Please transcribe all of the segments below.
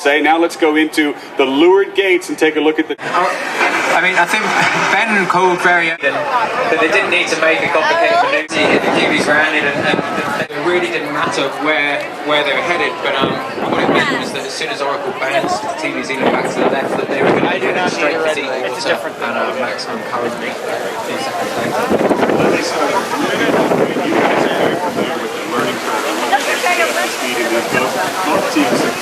USA. Now let's go into the Leeward gates and take a look at the... I mean, I think Ben called very that they didn't need to make a complicated maneuver to hit the QBs grounded, and it really didn't matter where they were headed. But what it meant was that as soon as Oracle bounced Team New Zealand back to the left, that they were going to get straight for deep water and maximum current 2 seconds later. Both teams have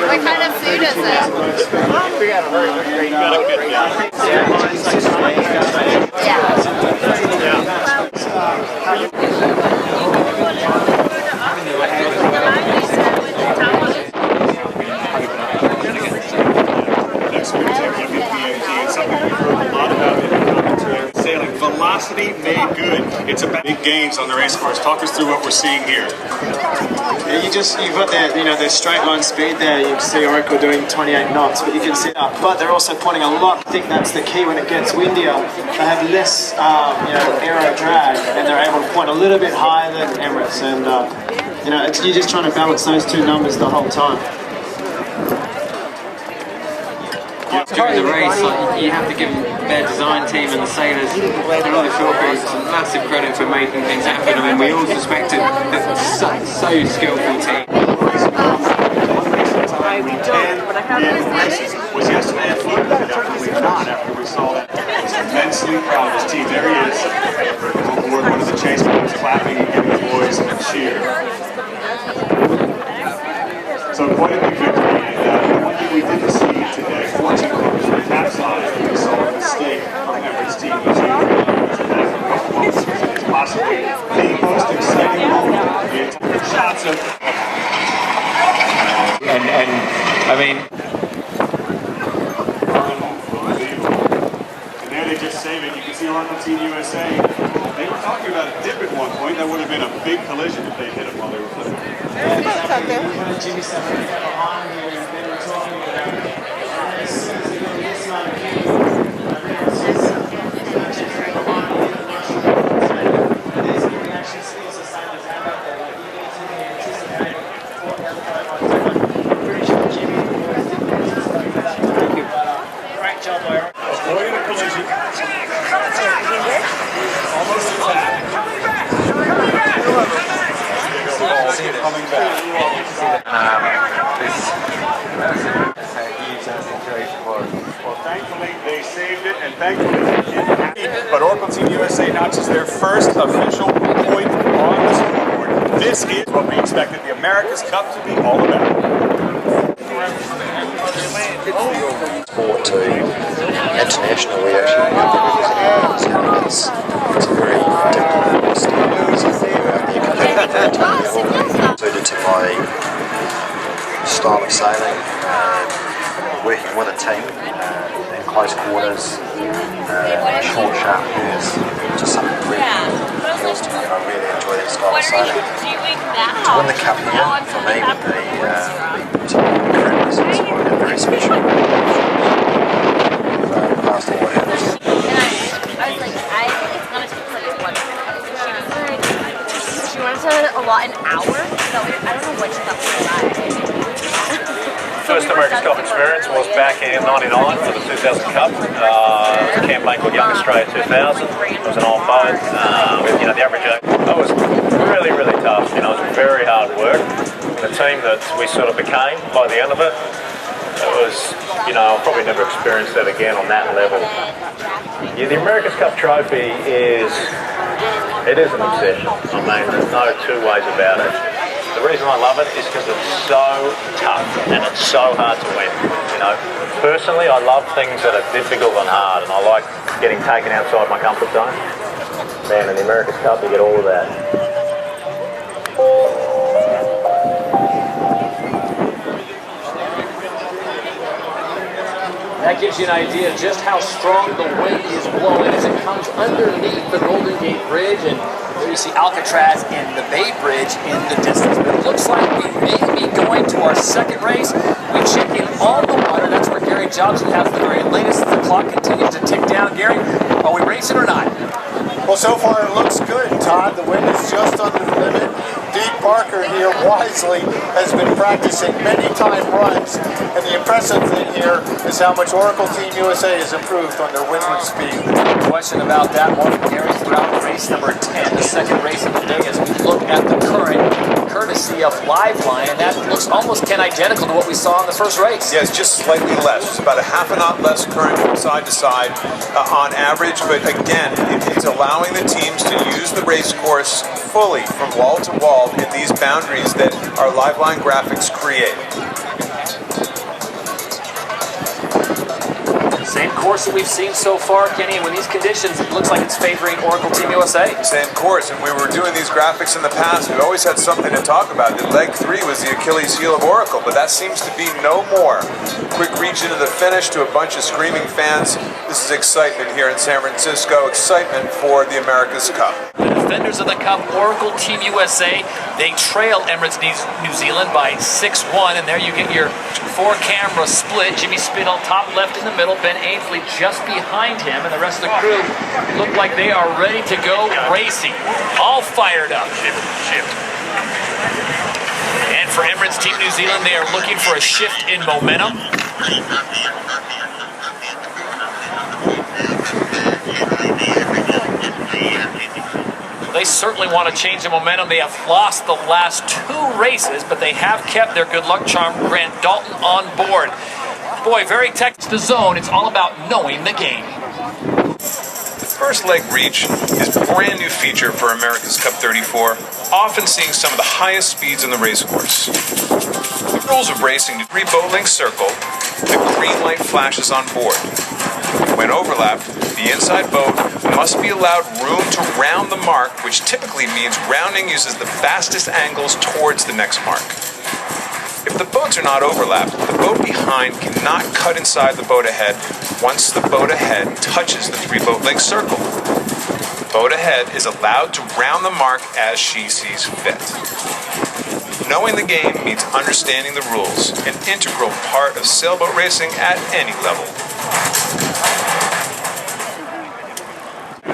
What kind of food is it? We got a very great Next we're taking a look at PMG and something we've heard a lot about in the commentary. Sailing velocity made good. It's about big gains on the race course. Talk us through what we're seeing here. Yeah, you've got that, the straight line speed there. You can see Oracle doing 28 knots, but you can see but they're also pointing a lot. I think that's the key when it gets windier. They have less, aero drag, and they're able to point a little bit higher than Emirates. And you're just trying to balance those two numbers the whole time. During the race, you have to give their design team and the sailors and all the short groups massive credit for making things happen. I mean, we all suspected that so skillful team. Was yesterday at Florida? Definitely not after we saw that. Immensely proud of his team. There he is. On board one of the chase boats, clapping and giving the boys a cheer. So quite a big victory. And one thing we didn't see today, 14 cars were capsized. We saw a mistake from Emirates team. It's possibly the most exciting moment in shots of... And I mean... And there they just save it. You can see Oracle Team USA. They were talking about a dip at one point. That would have been a big collision if they hit it while they were flipping. Jimmy Seven behind you, they were talking about as soon as they got this amount of games, there's a reaction skills the same as that out there. Like you need to be anticipating for I'm pretty sure Jimmy always did that. Great job, Ira. Avoiding a collision. Almost attack. Coming back. Well, thankfully they saved it, and thankfully they didn't have it. But Oracle Team USA notches their first official point on the scoreboard. This is what we expected the America's Cup to be all about. Sport to international, we actually have it's a very difficult standards suited to my style of sailing, working with a team in close quarters, short sharp piers, just something really appeals to me, and I really enjoy that style of sailing. To win the cup here for me would be incredible. It's very special. Past all the hurdles. I was like, it's gonna take like 1 minute. She wanted to allot an hour, so I don't know what she thought we were at. First America's Cup experience was back in '99 for the 2000 Cup. It was a campaign called Young Australia 2000. It was an old boat with the average age. It was really, really tough. It was very hard work. The team that we sort of became by the end of it, it was, I'll probably never experience that again on that level. Yeah, the America's Cup trophy is an obsession. I mean, there's no two ways about it. The reason I love it is because it's so tough and it's so hard to win. Personally, I love things that are difficult and hard, and I like getting taken outside my comfort zone. Man, in the America's Cup, you get all of that. That gives you an idea of just how strong the wind is blowing as it comes underneath the Golden Gate Bridge, and there you see Alcatraz and the Bay Bridge in the distance. But it looks like we may be going to our second race. We check in on the water. That's where Gary Jobson has the very latest. The clock continues to tick down. Gary, are we racing or not? Well, so far it looks good, Todd. The wind is just under the limit. Dean Parker here wisely has been practicing many time runs, and the impressive thing here is how much Oracle Team USA has improved on their windward speed. No question about that. More Gary throughout race number 10, the second race of the day, as we look at the current, courtesy of Liveline, and that looks almost identical to what we saw in the first race. Yes, just slightly less. It's about a half a knot less current from side to side on average, but again, it's allowing the teams to use the race course fully from wall to wall in these boundaries that our Liveline graphics create. Same course that we've seen so far, Kenny, and with these conditions, it looks like it's favoring Oracle Team USA. Same course, and we were doing these graphics in the past. We always had something to talk about. That leg 3 was the Achilles heel of Oracle, but that seems to be no more. Quick reach into the finish to a bunch of screaming fans. This is excitement here in San Francisco, excitement for the America's Cup. The defenders of the Cup, Oracle Team USA, they trail Emirates New Zealand by 6-1, and there you get your 4-camera split. Jimmy Spittle top left in the middle, Ben Ainsley just behind him, and the rest of the crew look like they are ready to go racing. All fired up. And for Emirates Team New Zealand, they are looking for a shift in momentum. They certainly want to change the momentum. They have lost the last 2 races, but they have kept their good luck charm, Grant Dalton, on board. Boy, very technical. The zone, it's all about knowing the game. The first leg reach is a brand new feature for America's Cup 34, often seeing some of the highest speeds in the racecourse. The rules of racing: 3 boat length circle, the green light flashes on board. When overlapped, the inside boat must be allowed room to round the mark, which typically means rounding uses the fastest angles towards the next mark. If the boats are not overlapped, the boat behind cannot cut inside the boat ahead once the boat ahead touches the 3 boat length circle. The boat ahead is allowed to round the mark as she sees fit. Knowing the game means understanding the rules, an integral part of sailboat racing at any level.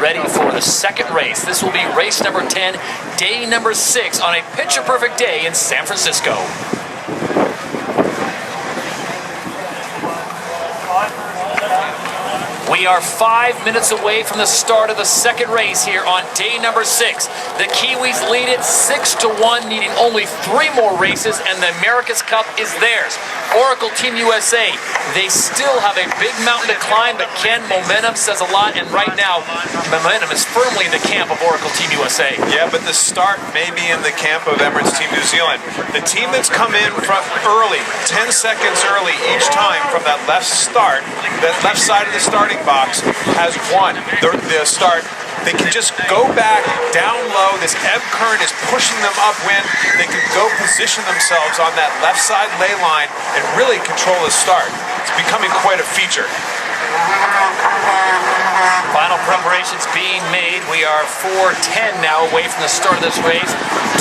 Ready for the second race. This will be race number 10, day number 6 on a picture-perfect day in San Francisco. We are 5 minutes away from the start of the second race here on day number 6. The Kiwis lead it 6-1, needing only 3 more races, and the America's Cup is theirs. Oracle Team USA, they still have a big mountain to climb, but Ken, momentum says a lot, and right now, momentum is firmly in the camp of Oracle Team USA. Yeah, but the start may be in the camp of Emirates Team New Zealand. The team that's come in from early, 10 seconds early each time from that left start, that left side of the starting box, has won the start. They can just go back down low. This ebb current is pushing them upwind. They can go position themselves on that left side ley line and really control the start. It's becoming quite a feature. Final preparations being made. We are 4:10 now away from the start of this race.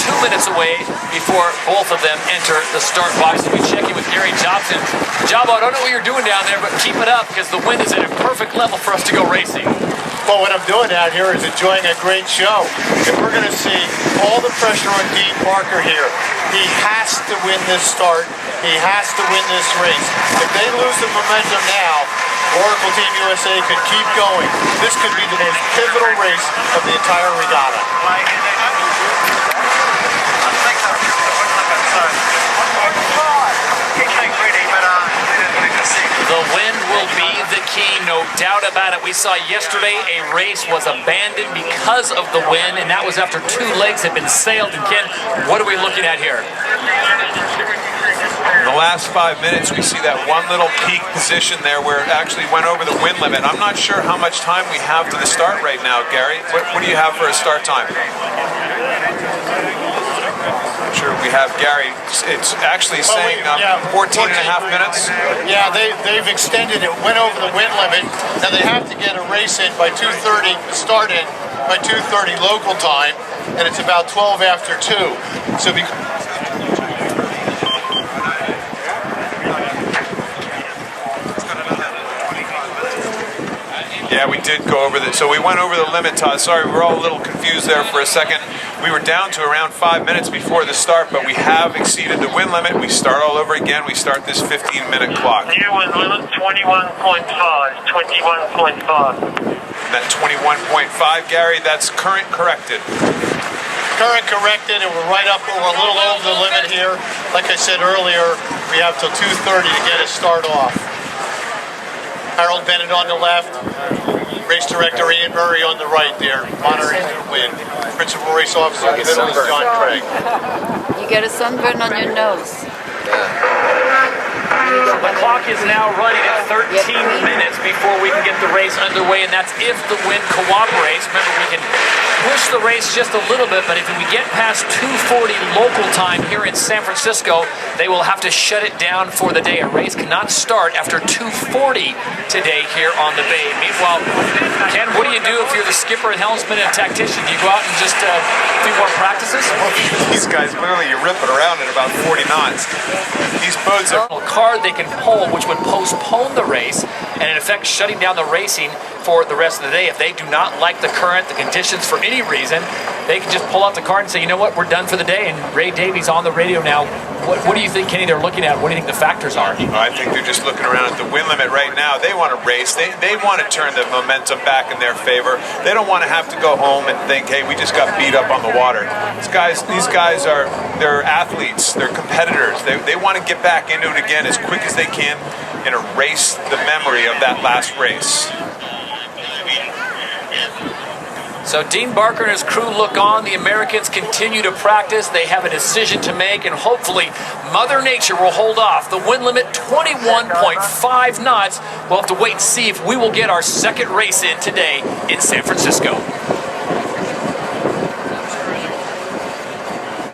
2 minutes away before both of them enter the start box. We check in with Gary Jobson. Jabo, I don't know what you're doing down there, but keep it up because the wind is at a perfect level for us to go racing. Well, what I'm doing out here is enjoying a great show. And we're going to see all the pressure on Dean Parker here. He has to win this start. He has to win this race. If they lose the momentum now, Oracle Team USA could keep going. This could be the most pivotal race of the entire regatta. The wind will be the key, no doubt about it. We saw yesterday a race was abandoned because of the wind, and that was after 2 legs had been sailed. And Ken, what are we looking at here? In the last 5 minutes, we see that one little peak position there where it actually went over the wind limit. I'm not sure how much time we have to the start right now, Gary. What do you have for a start time? I'm sure we have Gary. It's actually saying 14 and a half minutes. Yeah, they've extended it, went over the wind limit. Now they have to get a race in by 2:30, start in by 2:30 local time, and it's about 12 after 2. So Yeah, we did go over the, so we went over the limit, Todd. Sorry, we were all a little confused there for a second. We were down to around 5 minutes before the start, but we have exceeded the wind limit. We start all over again. We start this 15-minute clock. New wind limit 21.5, 21.5. That 21.5, Gary, that's current corrected. Current corrected, and we're right up, we're a little over the limit here. Like I said earlier, we have till 2:30 to get us start off. Harold Bennett on the left, race director Ian Murray on the right there, monitoring the wind. Principal race officer in the middle is John Craig. You get a sunburn on your nose. The clock is now running at 13 minutes before we can get the race underway, and that's if the wind cooperates. Remember, we can push the race just a little bit, but if we get past 2:40 local time here in San Francisco, they will have to shut it down for the day. A race cannot start after 2:40 today here on the Bay. Meanwhile, Ken, what do you do if you're the skipper and helmsman and tactician? Do you go out and just a few more practices? These guys, clearly you rip it around at about 40 knots. These boats are... A card they can pull, which would postpone the race and in effect shutting down the racing for the rest of the day. If they do not like the current, the conditions for any reason, they can just pull out the card and say, you know what, we're done for the day. And Ray Davies on the radio now. What do you think, Kenny, they're looking at? What do you think the factors are? I think they're just looking around at the wind limit right now. They want to race. They want to turn the momentum back in their favor. They don't want to have to go home and think, hey, we just got beat up on the water. These guys are, they're athletes. They're competitors. They want to get back into it again as quick as they can and erase the memory of that last race. So Dean Barker and his crew look on. The Americans continue to practice. They have a decision to make, and hopefully Mother Nature will hold off. The wind limit, 21.5 knots. We'll have to wait and see if we will get our second race in today in San Francisco.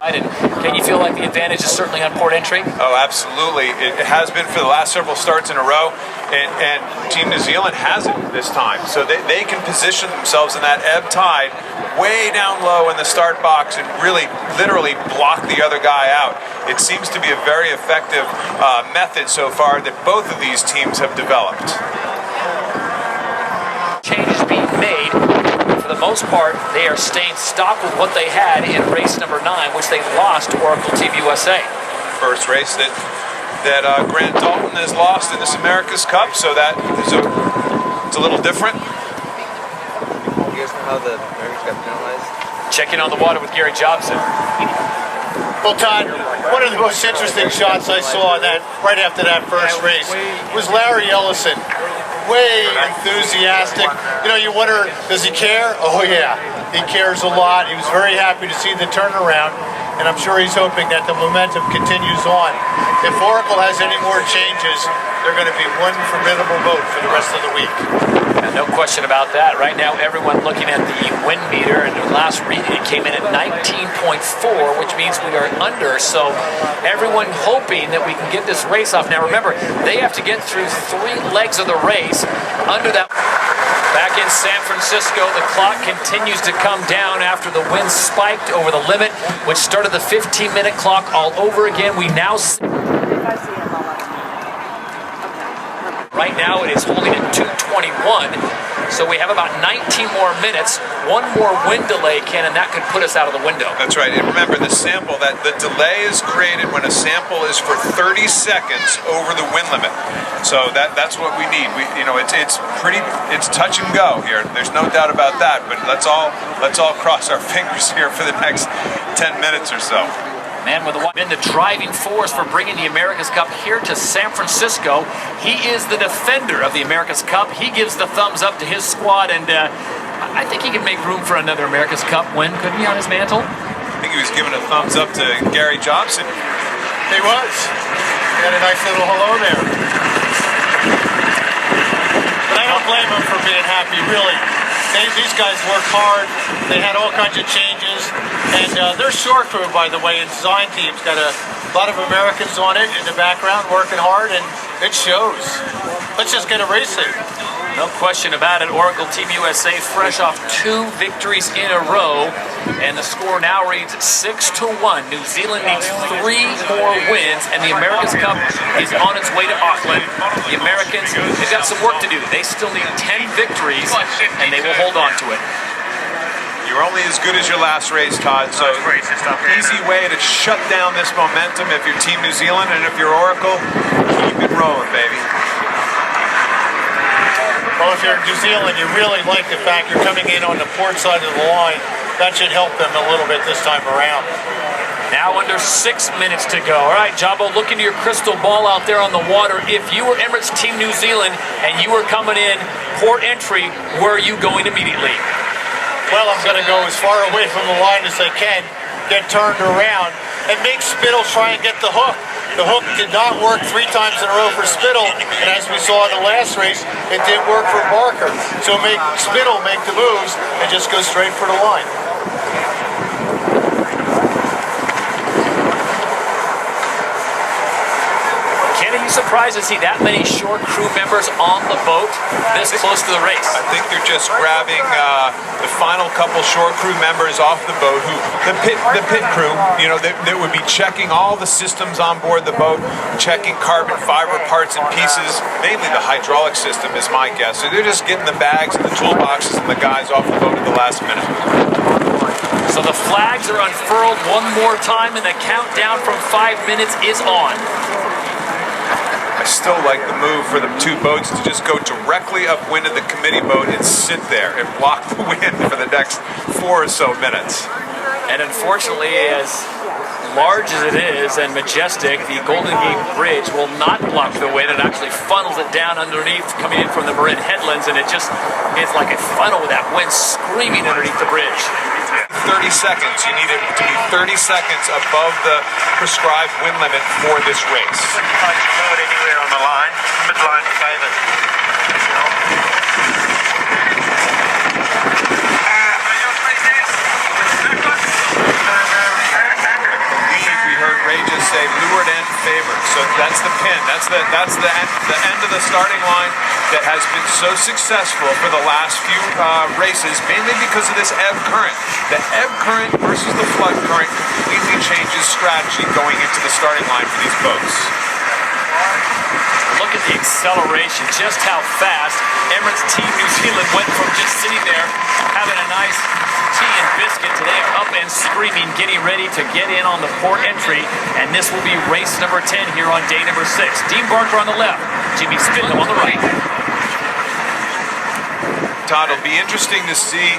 Can you feel like the advantage is certainly on port entry? Oh, absolutely. It has been for the last several starts in a row, and Team New Zealand has it this time. So they can position themselves in that ebb tide way down low in the start box and really, literally block the other guy out. It seems to be a very effective method so far that both of these teams have developed. Changes being made. For the most part, they are staying stock with what they had in race number 9, which they lost to Oracle Team USA. First race that Grant Dalton has lost in this America's Cup, so that is it's a little different. You guys know how the Americans got penalized? Check in on the water with Gary Jobson. Well, Todd, one of the most interesting shots I saw right after that first race was Larry Ellison. Way enthusiastic. You know, you wonder, does he care? Oh yeah, he cares a lot. He was very happy to see the turnaround, and I'm sure he's hoping that the momentum continues on. If Oracle has any more changes, they're going to be one formidable boat for the rest of the week. No question about that. Right now, everyone looking at the wind meter, and the last reading it came in at 19.4, which means we are under. So everyone hoping that we can get this race off. Now remember, they have to get through 3 legs of the race under that. Back in San Francisco, the clock continues to come down after the wind spiked over the limit, which started the 15-minute clock all over again. We now see right now it is holding at 2:21, so we have about 19 more minutes. One more wind delay, Ken, and that could put us out of the window. That's right. And remember, the sample, that the delay is created when a sample is for 30 seconds over the wind limit. So that's what we need. It's touch and go here. There's no doubt about that. But let's all cross our fingers here for the next 10 minutes or so. Man with been the driving force for bringing the America's Cup here to San Francisco. He is the defender of the America's Cup. He gives the thumbs up to his squad, and I think he could make room for another America's Cup win, couldn't he, on his mantle? I think he was giving a thumbs up to Gary Jobson. He was. He had a nice little hello there. But I don't blame him for being happy, really. These guys work hard. They had all kinds of changes. And their short crew, by the way, and design team's got a lot of Americans on it in the background working hard, and it shows. Let's just get a race in. No question about it. Oracle Team USA fresh off 2 victories in a row, and the score now reads 6-1. New Zealand needs 3 more wins, and the America's Cup is on its way to Auckland. The Americans, they've got some work to do. They still need 10 victories, and they will hold on to it. You're only as good as your last race, Todd, so easy way to shut down this momentum if you're Team New Zealand, and if you're Oracle, keep it rolling, baby. Well, if you're New Zealand, you really like the fact you're coming in on the port side of the line. That should help them a little bit this time around. Now under 6 minutes to go. All right, Jumbo, look into your crystal ball out there on the water. If you were Emirates Team New Zealand and you were coming in port entry, where are you going immediately? Well, I'm going to go as far away from the line as I can, get turned around, and make Spittle try and get the hook. The hook did not work 3 times in a row for Spittle, and as we saw in the last race, it didn't work for Barker. So make Spittle make the moves and just go straight for the line. Ken, are you surprised to see that many short crew members on the boat this close to the race? I think they're just grabbing the final couple short crew members off the boat. Who the pit crew, you know, they would be checking all the systems on board the boat, checking carbon fiber parts and pieces, mainly the hydraulic system is my guess. So they're just getting the bags and the toolboxes and the guys off the boat at the last minute. So the flags are unfurled one more time, and the countdown from 5 minutes is on. I still like the move for the 2 boats to just go directly upwind of the committee boat and sit there and block the wind for the next 4 or so minutes. And unfortunately, as large as it is and majestic, the Golden Gate Bridge will not block the wind. It actually funnels it down underneath, coming in from the Marin headlands, and it's like a funnel with that wind screaming underneath the bridge. 30 seconds. You need it to be 30 seconds above the prescribed wind limit for this race. Anywhere on the line, midline favored. We heard Ray just say lured and favored. So that's the pin. That's the end of the starting line that has been so successful for the last few races, mainly because of this ebb current. The ebb current versus the flood current completely changes strategy going into the starting line for these boats. Look at the acceleration, just how fast Emirates Team New Zealand went from just sitting there having a nice tea and biscuit to they are up and screaming, getting ready to get in on the port entry, and this will be race number 10 here on day number 6. Dean Barker on the left, Jimmy Spithill on the right. Todd, it'll be interesting to see.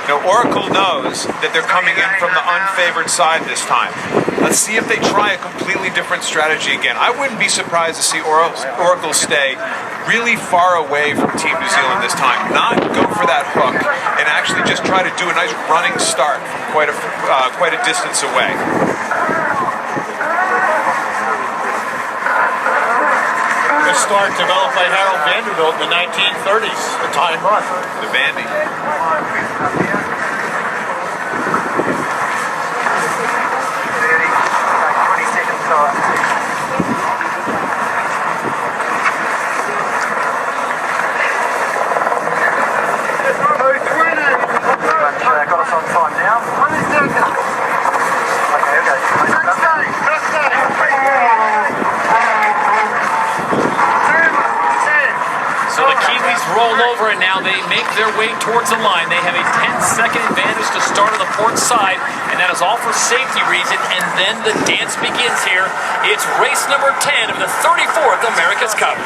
You know, Oracle knows that they're coming in from the unfavored side this time. Let's see if they try a completely different strategy again. I wouldn't be surprised to see Oracle stay really far away from Team New Zealand this time. Not go for that hook and actually just try to do a nice running start from quite a distance away. The start developed by Harold Vanderbilt in the 1930s, the time run. The Vandy. Got us on time now. So the Kiwis roll over, and now they make their way towards the line. They have a 10-second advantage to start on the port side, and that is all for safety reason. And then the dance begins here. It's race number 10 of the 34th America's Cup.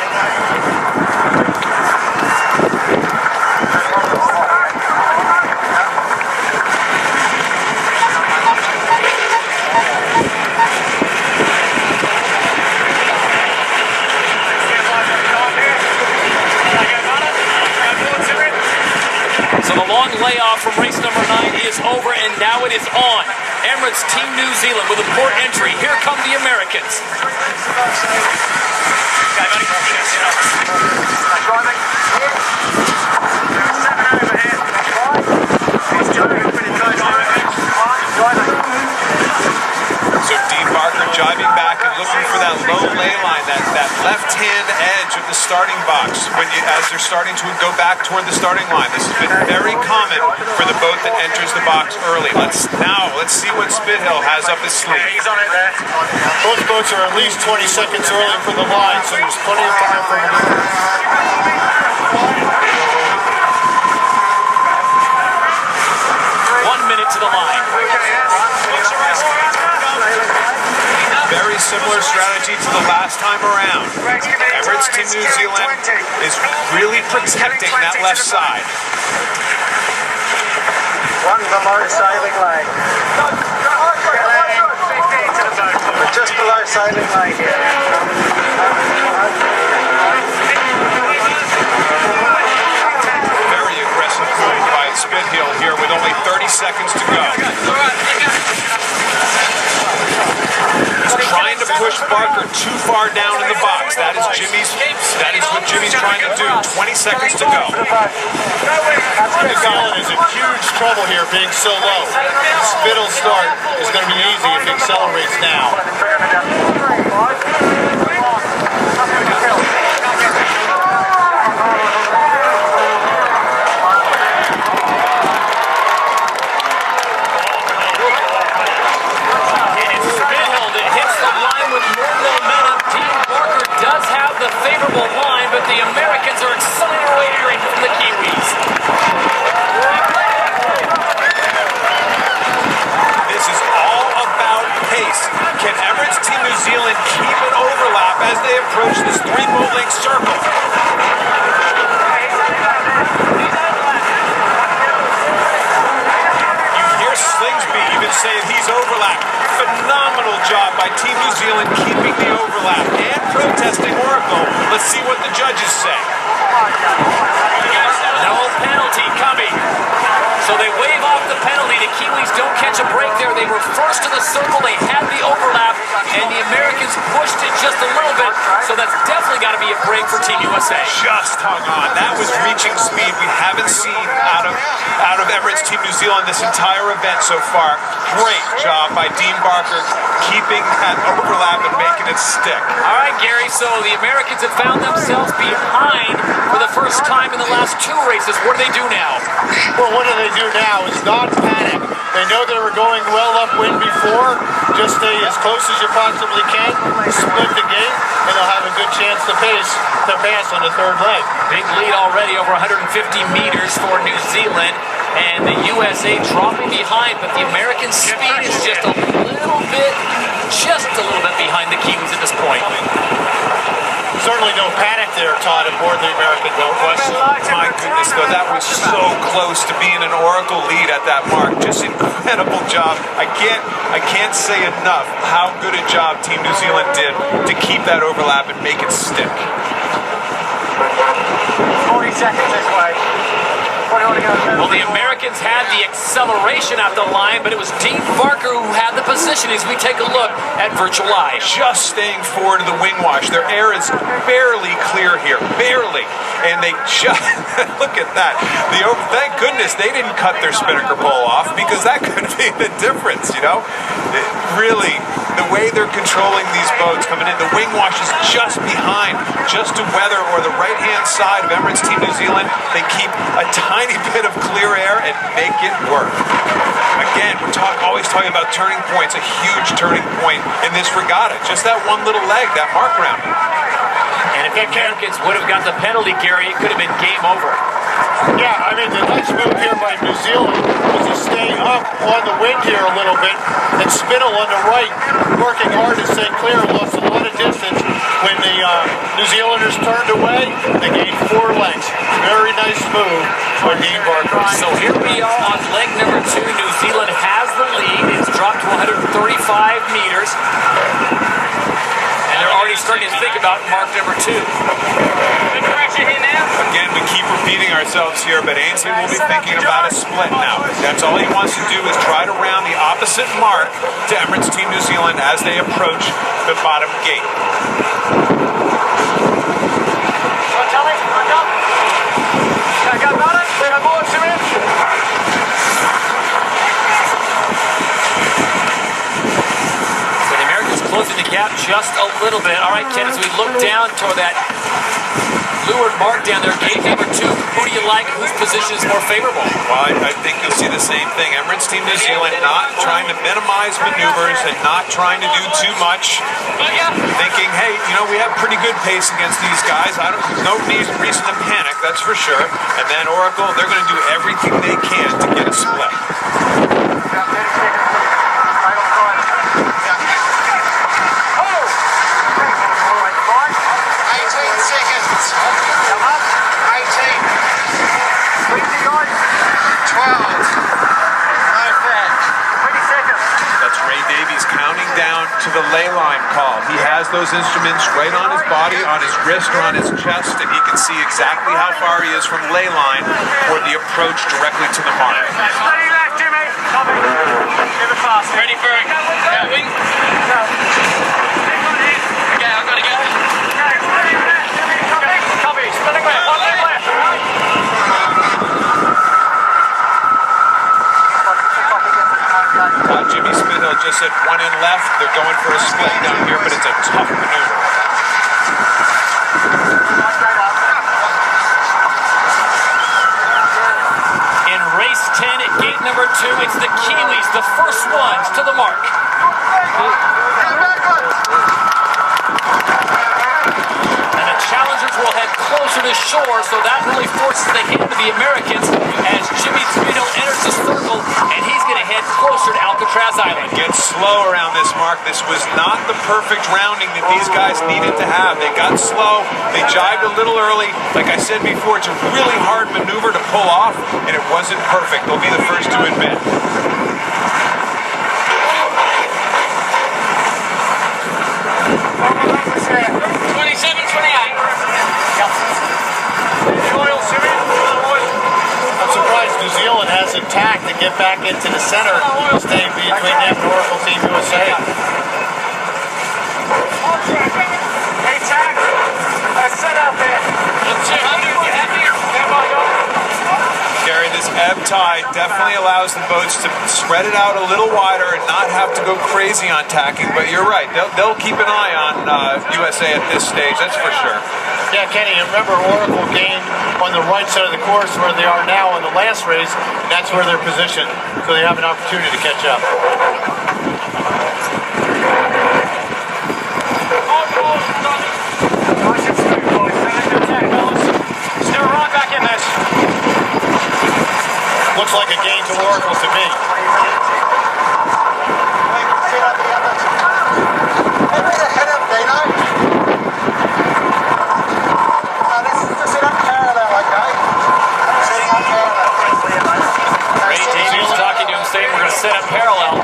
So the long layoff from race number 9 is over, and now it is on. Emirates Team New Zealand with a port entry. Here come the Americans. So Dean Barker jiving back and looking for that low lay line, that left-hand edge of the starting box as they're starting to go back toward the starting line. This has been very common for the boat that enters the box early. Let's see what Spithill has up his sleeve. Both boats are at least 20 seconds early for the line, so there's plenty of time for maneuvers. 1 minute to the line. Very similar strategy to the last time around. Emirates Team New Zealand is really protecting that left side. One below sailing line. We're just below sailing line here. Very aggressive move by Spithill here with only 30 seconds to go. He's trying to push Barker too far down in the box. That is what Jimmy's trying to do. 20 seconds to go. New Zealand is in huge trouble here being so low. Spittle's start is going to be easy if he accelerates now. The Americans are accelerating from the Kiwis. This is all about pace. Can Emirates Team New Zealand keep an overlap as they approach this 3-boat length circle? You hear Slingsby even say he's overlapped. Phenomenal job by Team New Zealand keeping the overlap and protesting Oracle. Let's see what the judges say. No penalty coming. So they wave off the penalty. The Kiwis don't catch a break there. They were first to the circle. They had the overlap, and the Americans pushed it just a little bit. So that's definitely got to be a break for Team USA. Just hung on. That was reaching speed we haven't seen out of Emirates Team New Zealand this entire event so far. Great job by Dean Barker keeping that overlap and making it stick. All right, Gary, so the Americans have found themselves behind for the first time in the last 2 races. What do they do now? Well, what do they do now is not panic. They know they were going well upwind before. Just stay as close as you possibly can, split the gate, and they'll have a good chance to pass on the 3rd leg. Big lead already, over 150 meters for New Zealand, and the USA dropping behind, but the American speed is just a little bit behind the Kiwis at this point. Certainly no panic there, Todd, aboard the American boat. My goodness, though, that was so close to being an Oracle lead at that mark. Just incredible job. I can't say enough how good a job Team New Zealand did to keep that overlap and make it stick. 40 seconds this way. Well, the Americans had the acceleration at the line, but it was Dean Barker who had the position as we take a look at Virtual Eye. Just staying forward of the wing wash. Their air is barely clear here, barely. And they just, look at that. Thank goodness they didn't cut their spinnaker pole off, because that could be the difference, you know? Really, the way they're controlling these boats coming in, the wing wash is just behind, just to weather or the right-hand side of Emirates Team New Zealand. They keep a tiny bit of clear air and make it work. Again, we're always talking about turning points, a huge turning point in this regatta. Just that one little leg, that mark round. And if the Americans would have got the penalty, Gary, it could have been game over. Yeah, I mean, the nice move here by New Zealand was to stay up on the wind here a little bit, and Spittle on the right, working hard to stay clear, lost a lot of distance. When the New Zealanders turned away, they gained 4 lengths. Very nice move by Dean Barker. So here we are on leg number 2. New Zealand has the lead. It's dropped to 135 meters. And they're already starting to think about mark number 2. Again, we keep repeating ourselves here, but Ainsley will be thinking about a split now. That's all he wants to do, is try to round the opposite mark to Emirates Team New Zealand as they approach the bottom gate. So the Americans closing the gap just a little bit. All right, Ken, as we look down toward that lured mark down there, gate number 2, who do you like? Whose position is more favorable? Well, I think you'll see the same thing. Emirates Team New Zealand not trying to minimize maneuvers and not trying to do too much. Thinking, hey, we have pretty good pace against these guys. No reason to panic, that's for sure. And then Oracle, they're going to do everything they can to get a split. 12. That's Ray Davies counting down to the ley line call. He has those instruments right on his body, on his wrist, or on his chest, and he can see exactly how far he is from ley line for the approach directly to the mark. Ready for going? Okay, I've got to go. Copy. Spinning left. One left. Jimmy Smith just said 1 in left. They're going for a split down here, but it's a tough maneuver. In race 10 at gate number 2, it's the Kiwis, the first ones to the mark. And the challengers will head closer to shore, so that really forces the hand of the Americans as Jimmy Torino enters the circle, and he's going to head closer to Alcatraz Island. Get slow around this mark. This was not the perfect rounding that these guys needed to have. They got slow. They jived a little early. Like I said before, it's a really hard maneuver to pull off, and it wasn't perfect. They'll be the first to admit. 27-28. I'm surprised New Zealand hasn't tacked to get back into the center, staying between them and Oracle Team USA. Hey, tack. Set out there. 200, you happy? Gary, this ebb tide definitely allows the boats to spread it out a little wider and not have to go crazy on tacking, but you're right. They'll keep an eye on USA at this stage, that's for sure. Yeah, Kenny, and remember Oracle gained on the right side of the course where they are now in the last race. That's where they're positioned, so they have an opportunity to catch up. Still right back in this. Looks like a gain to Oracle to me. He's talking to him saying we're going to set up parallel.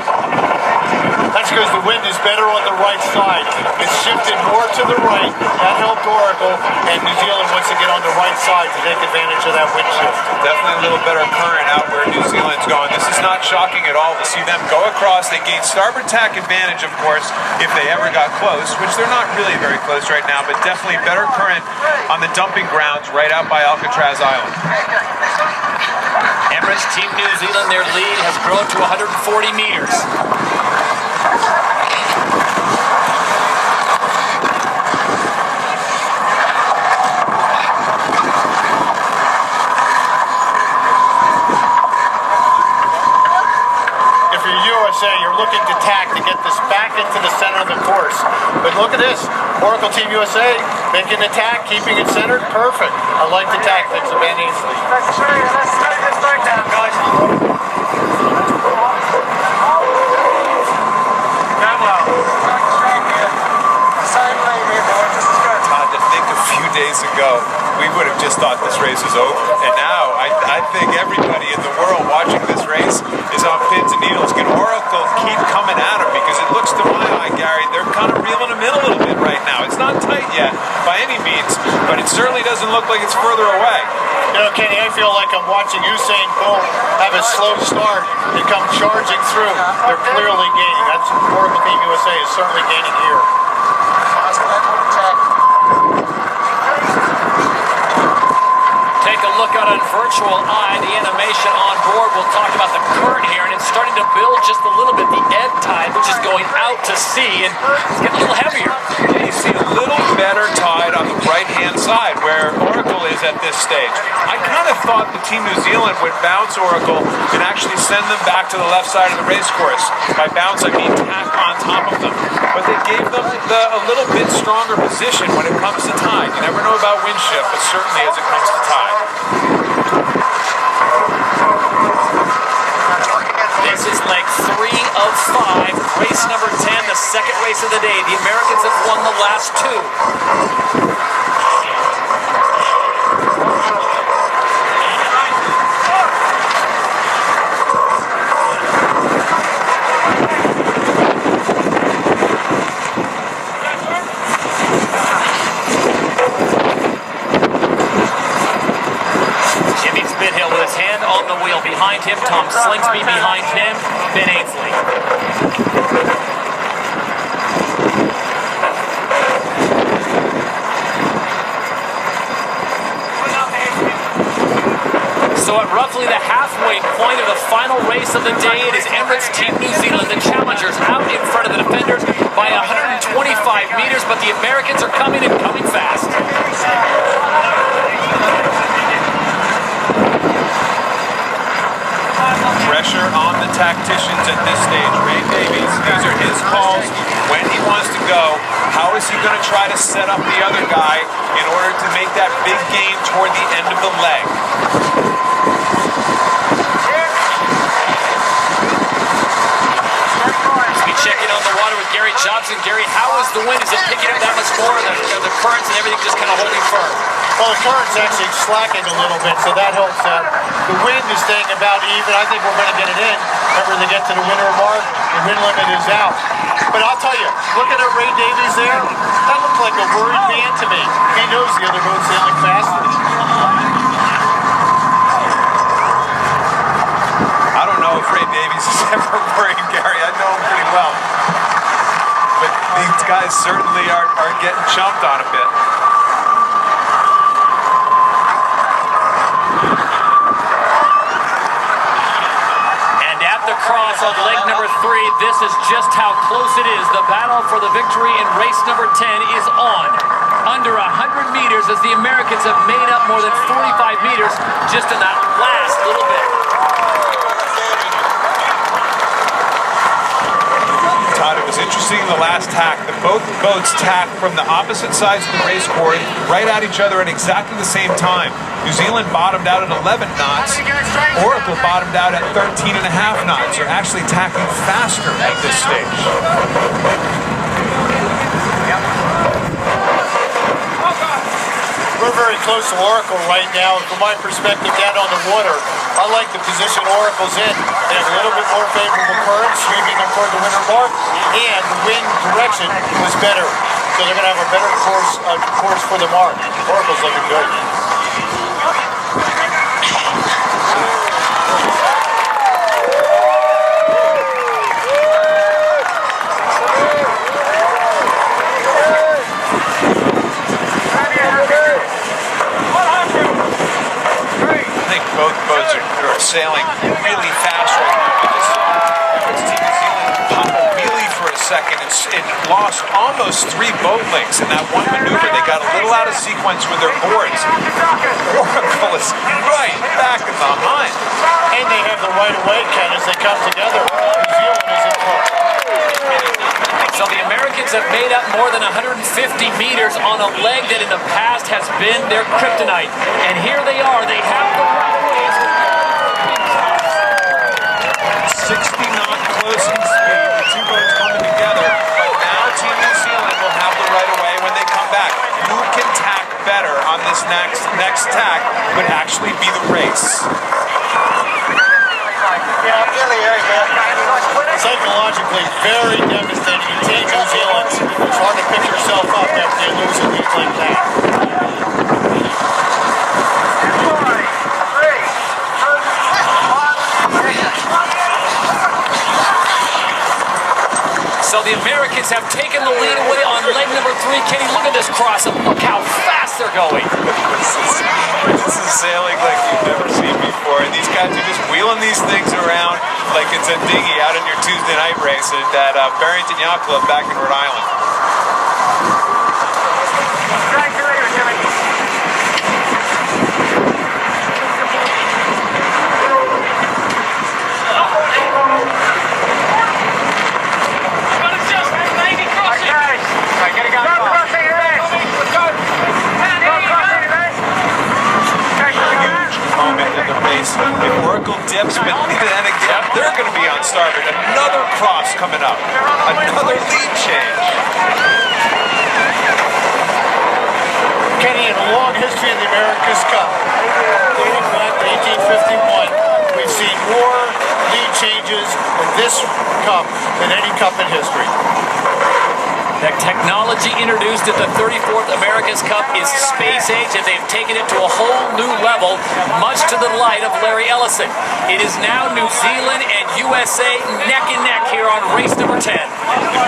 That's because the wind is better on the right side. It's shifted more to the right. That helped Oracle, and New Zealand wants to get on the right side to take advantage of that wind shift. Definitely a little better current out where New Zealand's going. This is not shocking at all to see them go across. They gain starboard tack advantage, of course, if they ever got close, which they're not really very close right now, but definitely better current on the dumping grounds right out by Alcatraz Island. Emirates Team New Zealand, their lead has grown to 140 meters. You're looking to tack to get this back into the center of the course. But look at this. Oracle Team USA making the tack, keeping it centered. Perfect. I like the tactics of Ben Ainsley. Let's take this back down, guys. Todd, to think a few days ago, we would have just thought this race was over. And now, I think everybody in the world watching this race is on pins and needles. Can Oracle keep coming at them? Because it looks to my eye, Gary, they're kind of reeling them in a little bit right now. It's not tight yet, by any means, but it certainly doesn't look like it's further away. You know, Kenny, I feel like I'm watching Usain Bolt have a slow start and come charging through. They're clearly gaining. That's Oracle Team USA is certainly gaining here. Take a look at about on virtual eye, the animation on board, we'll talk about the current here, and it's starting to build just a little bit. The ebb tide, which is going out to sea, and it's getting a little heavier. You see a little better tide on the right-hand side where Oracle is at this stage. I kind of thought the Team New Zealand would bounce Oracle and actually send them back to the left side of the race course. By bounce, I mean tack on top of them. But they gave them a little bit stronger position when it comes to tide. You never know about wind shift, but certainly as it comes to tide. This is leg 3 of 5, race number 10, the second race of the day. The Americans have won the last 2. Behind him, Tom Slingsby behind him, Ben Ainsley. So at roughly the halfway point of the final race of the day, it is Emirates Team New Zealand, the challengers, out in front of the defenders by 125 meters, but the Americans are coming and coming fast. Pressure on the tacticians at this stage. Ray Davies, these are his calls, when he wants to go. How is he going to try to set up the other guy in order to make that big gain toward the end of the leg? We check in on the water with Gary Johnson. Gary, how is the wind? Is it picking up that much more? The currents and everything just kind of holding firm? Well, the current's actually slacking a little bit, so that helps out. The wind is staying about even. I think we're going to get it in. Remember, they get to the winter mark, the wind limit is out. But I'll tell you, looking at Ray Davies there, that looked like a worried man to me. He knows the other boat's sailing faster. I don't know if Ray Davies is ever worried, Gary. I know him pretty well. But these guys certainly are getting chumped on a bit. Cross on leg number 3. This is just how close it is. The battle for the victory in race number 10 is on. Under 100 meters as the Americans have made up more than 45 meters just in that last little bit. Todd, it was interesting in the last tack that both boats tacked from the opposite sides of the race course right at each other at exactly the same time. New Zealand bottomed out at 11 knots. Oracle bottomed out at 13.5 knots. They're actually tacking faster at this stage. We're very close to Oracle right now, and from my perspective down on the water, I like the position Oracle's in. They have a little bit more favorable current, sweeping them toward the winter mark, and the wind direction was better. So they're going to have a better course for the mark. Oracle's looking good. Both boats are sailing really fast right now. This Team New Zealand popped a wheelie for a second. It lost almost 3 boat lengths in that one maneuver. They got a little out of sequence with their boards. Oracle is right back in the hunt. And they have the right of way, Ken, as they come together. New Zealand is in front. So the Americans have made up more than 150 meters on a leg that in the past has been their kryptonite. And here they are. They have the right of way. 60-knot closing speed. The two boats coming together. But now Team New Zealand will have the right of way when they come back. Who can tack better on this next tack would actually be the race. Psychologically, very devastating. And Team New Zealand, it's hard to pick yourself up after you lose a lead like that. So the Americans have taken the lead away on leg number 3. Kenny, look at this cross and look how fast they're going. This is sailing like you these things around like it's a dinghy out in your Tuesday night race at Barrington Yacht Club back in Rhode Island. Moment in the race. If Oracle dips, but then again, they're going to be on starboard. Another cross coming up. Another lead change. Kenny, in a long history of the America's Cup, dating back to 1851, we've seen more lead changes in this cup than any cup in history. The technology introduced at the 34th America's Cup is space age, and they've taken it to a whole new level, much to the delight of Larry Ellison. It is now New Zealand and USA neck and neck here on race number 10.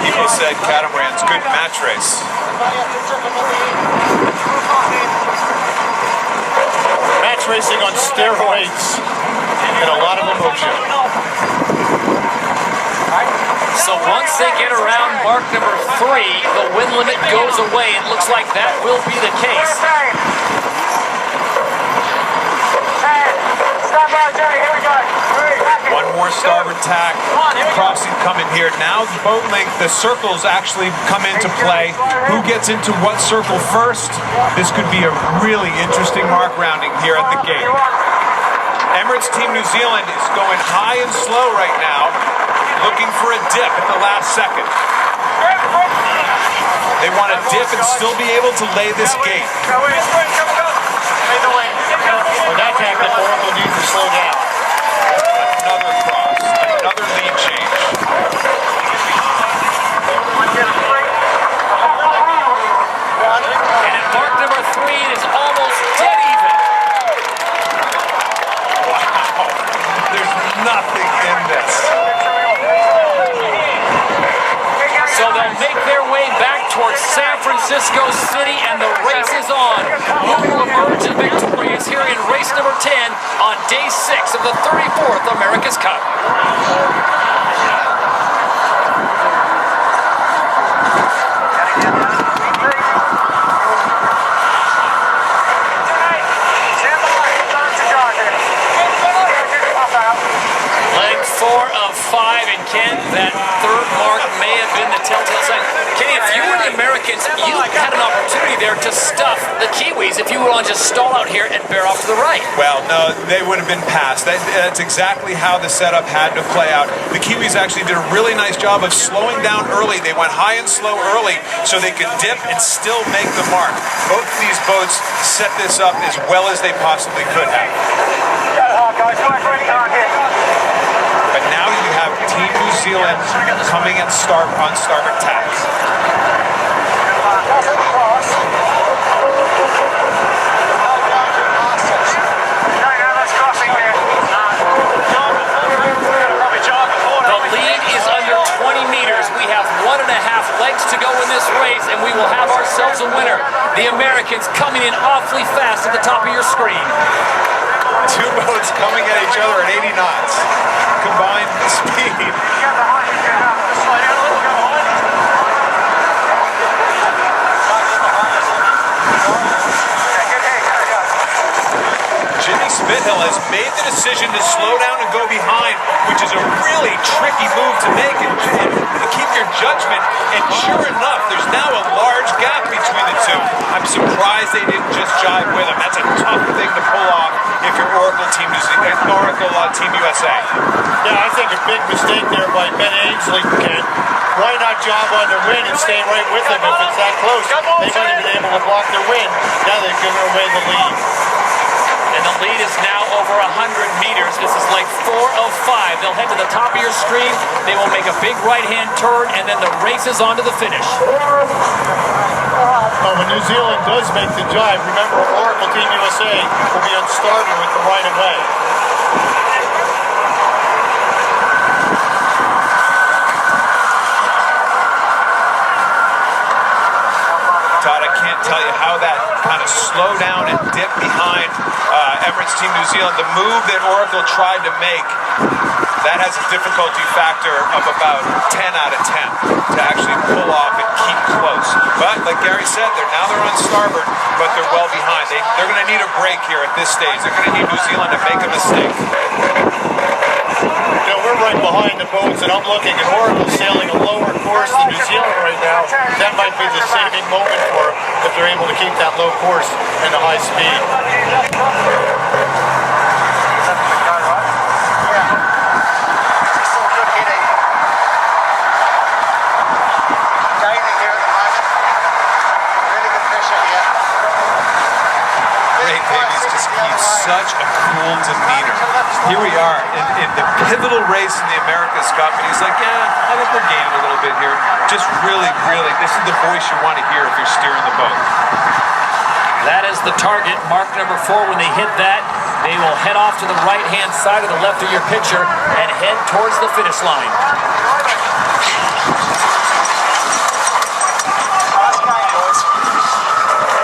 People said Catamaran's good match race. Match racing on steroids and a lot of emotion. So once they get around mark number 3, the win limit goes away. It looks like that will be the case. One more starboard tack. Crossing coming here. Now the boat length, the circles actually come into play. Who gets into what circle first? This could be a really interesting mark rounding here at the gate. Emirates Team New Zealand is going high and slow right now, looking for a dip at the last second. They want to dip and still be able to lay this gate. On that tactic, Oracle needs to slow down. Another cross, another lead change. And at mark number 3, it is almost dead even. Wow, there's nothing in this. So they'll make their way back towards San Francisco City, and the race is on. Who will emerge as victorious here in race number 10 on day 6 of the 34th America's Cup? Leg 4 of 5, and Ken, that third mark may have been the telltale sign. Kenny, if you were the Americans, you had an opportunity there to stuff the Kiwis if you would want to just stall out here and bear off to the right. Well, no, they would have been passed. That's exactly how the setup had to play out. The Kiwis actually did a really nice job of slowing down early. They went high and slow early so they could dip and still make the mark. Both of these boats set this up as well as they possibly could have. But now you have Team New Zealand coming in on starboard tacks. The lead is under 20 meters. We have 1.5 legs to go in this race, and we will have ourselves a winner. The Americans coming in awfully fast at the top of your screen. Two boats coming at each other at 80 knots. Combined speed. Jimmy Spithill has made the decision to slow down and go behind, which is a really tricky move to make and keep your judgment. And sure enough, there's now a large gap between the two. I'm surprised they didn't just jive with him. That's a tough thing to pull off if you're Oracle Team USA. Yeah, I think a big mistake there by Ben Ainsley, Ken. Why not job on the win and stay right with them if it's that close? They might have been able to block their win. Now they've given away the lead. And the lead is now over 100 meters. This is like 4 of 5. They'll head to the top of your screen. They will make a big right-hand turn, and then the race is on to the finish. Oh, when New Zealand does make the jive, remember Oracle Team USA will be on starboard with the right of way. Todd, I I can't tell you how that kind of slow down and dip behind Emirates Team New Zealand. The move that Oracle tried to make, that has a difficulty factor of about 10 out of 10 to actually pull off and keep close. But like Gary said, they're on starboard, but they're well behind. They're going to need a break here at this stage. They're going to need New Zealand to make a mistake. You know, we're right behind the boats, and I'm looking at Oracle sailing a lower course than New Zealand right now. That might be the saving moment for them if they're able to keep that low course and the high speed. Such a cool demeanor. Here we are in the pivotal race in the America's Cup, and he's like, yeah, I think we're gaining a little bit here. Just really, this is the voice you want to hear if you're steering the boat. That is the target, mark number 4. When they hit that, they will head off to the right-hand side or the left of your picture and head towards the finish line.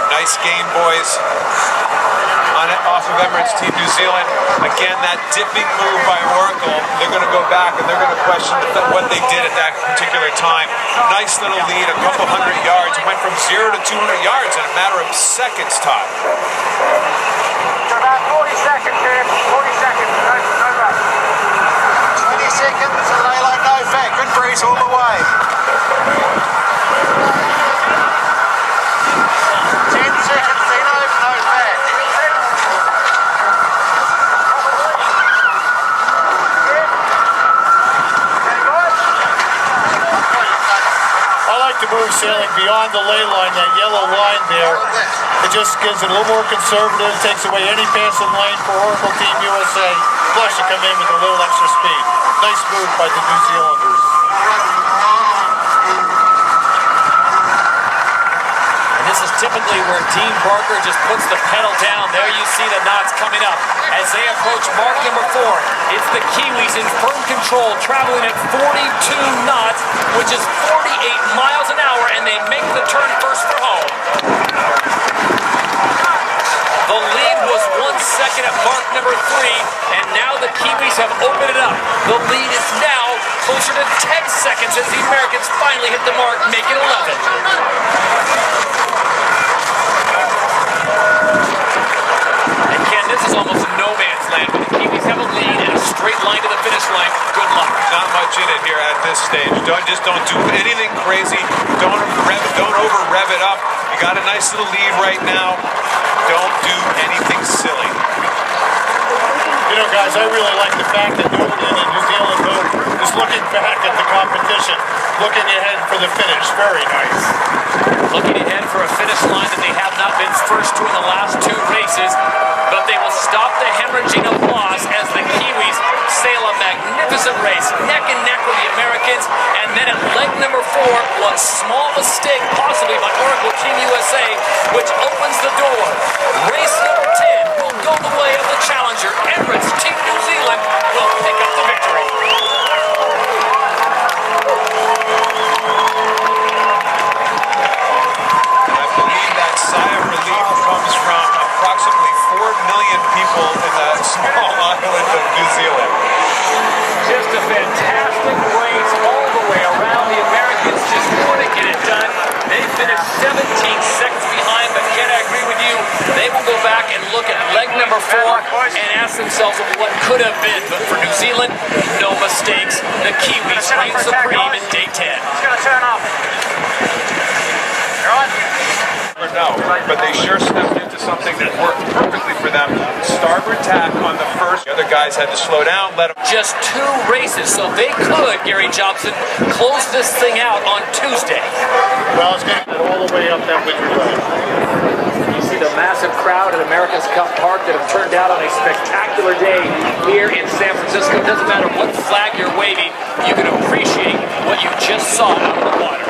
Nice game, boys. Off of Emirates Team New Zealand. Again, that dipping move by Oracle. They're going to go back and they're going to question what they did at that particular time. Nice little lead, a couple hundred yards. Went from 0 to 200 yards in a matter of seconds, Todd. About 40 seconds here. 40 seconds. No rush. 20 seconds and lay like no fat. Good breeze all the way. 10 seconds. No fat. To move sailing beyond the ley line, that yellow line there, it just gives it a little more conservative, takes away any passing lane for Oracle Team USA, plus you come in with a little extra speed. Nice move by the New Zealanders. And this is typically where Dean Barker just puts the pedal down. There you see the knots coming up as they approach mark number 4. It's the Kiwis in firm control, traveling at 42 knots, which is 48 miles an hour, and they make the turn first for home. The lead was 1 second at mark number 3, and now the Kiwis have opened it up. The lead is now closer to 10 seconds as the Americans finally hit the mark, making 11. And Ken, this is almost a no man's land, but the Kiwis have a lead and a straight line to the finish line. Good luck. Not much in it here at this stage. Don't do anything crazy. Don't over rev it up. You got a nice little lead right now. Don't do anything silly. You know, guys, I really like the fact that New Zealand boat is looking back at the competition, looking ahead for the finish. Very nice. Looking ahead for a finish line that they have not been first to in the last 2 races, but they will stop the hemorrhaging of loss as the Kiwis sail a magnificent race, neck and neck with the Americans, and then at leg number 4, one small mistake possibly by Oracle Team USA, which opens the door. Race number 10 will go the way of the challenger. Emirates Team New Zealand will pick up the victory. I believe that sigh of relief comes from approximately 4 million people in that small island of New Zealand. Just a fantastic race all the way around. The Americans just couldn't get it done. They finished 17 seconds behind, but Ken, I agree with you. They will go back and look at leg number 4 and ask themselves what could have been. But for New Zealand, no mistakes. The Kiwis reign supreme in day 10. It's going to turn off. No, but they sure stepped into something that worked perfectly for them. Starboard tack on the first. The other guys had to slow down, let them. Just 2 races, so they could, Gary Jobson, close this thing out on Tuesday. Well, it's going to go all the way up that winter line. You see the massive crowd at America's Cup Park that have turned out on a spectacular day here in San Francisco. It doesn't matter what flag you're waving, you can appreciate what you just saw out of the water.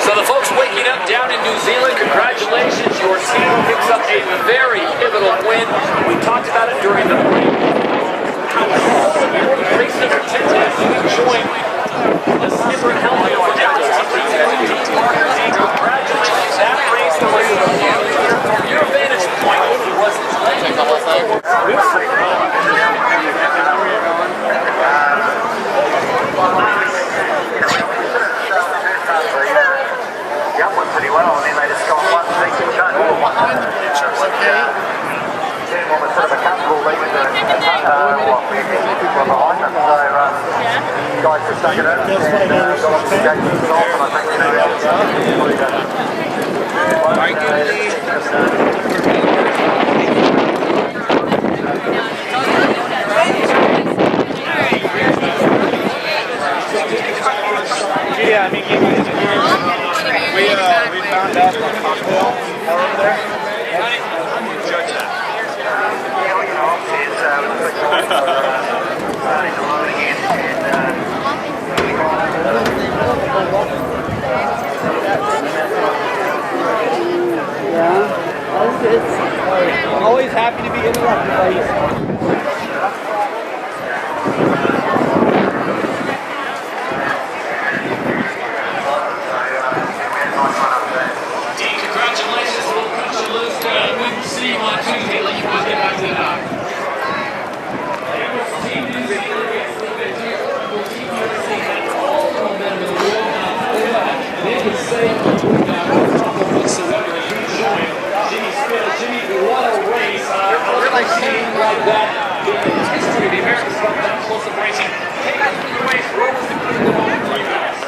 So the folks waking up down in New Zealand, congratulations, your team picks up a very pivotal win. We talked about it during the break. How important race were behind them. So you guys just stuck it in and got off the gate yourself, and I think you know how to Yeah, I mean, we found out the cocktail over there. Judge that. I'm always happy to be interrupted by you. Congratulations, we'll cut you loose. We will see you on Tuesday. Let you guys get back to the dock. They can say no whatsoever. Jimmy, what a race. Really seeing like that in the history of the American Cup, that close to racing. Take us through the race. What was the key moment for you guys?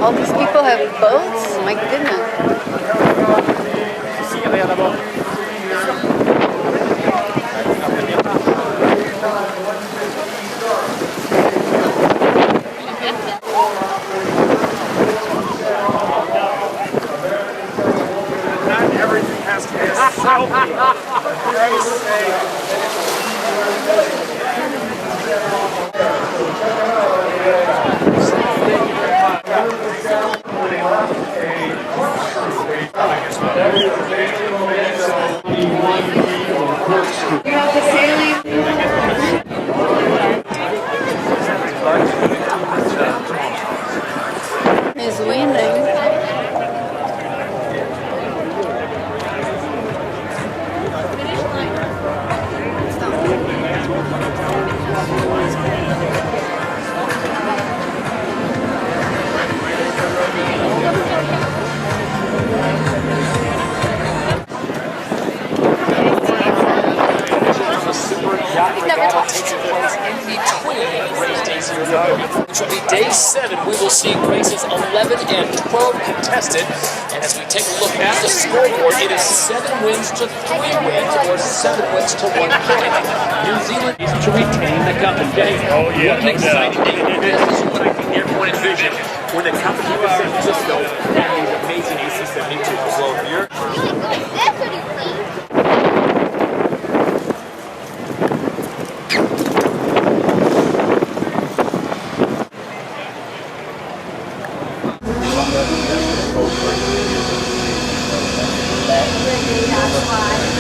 All these people have boats? My goodness. Not everything has to be a selfie. For Christ's He's winning. Which will be day 7. We will see races 11 and 12 contested. And as we take a look at the scoreboard, it is 7 wins to 3 wins, or 7 wins to 1 point. New Zealand is to retain the cup. And oh yeah, what an exciting day. This is what I think everyone envisioned when the cup came to San Francisco and these amazing AC-72. So if you're That's why.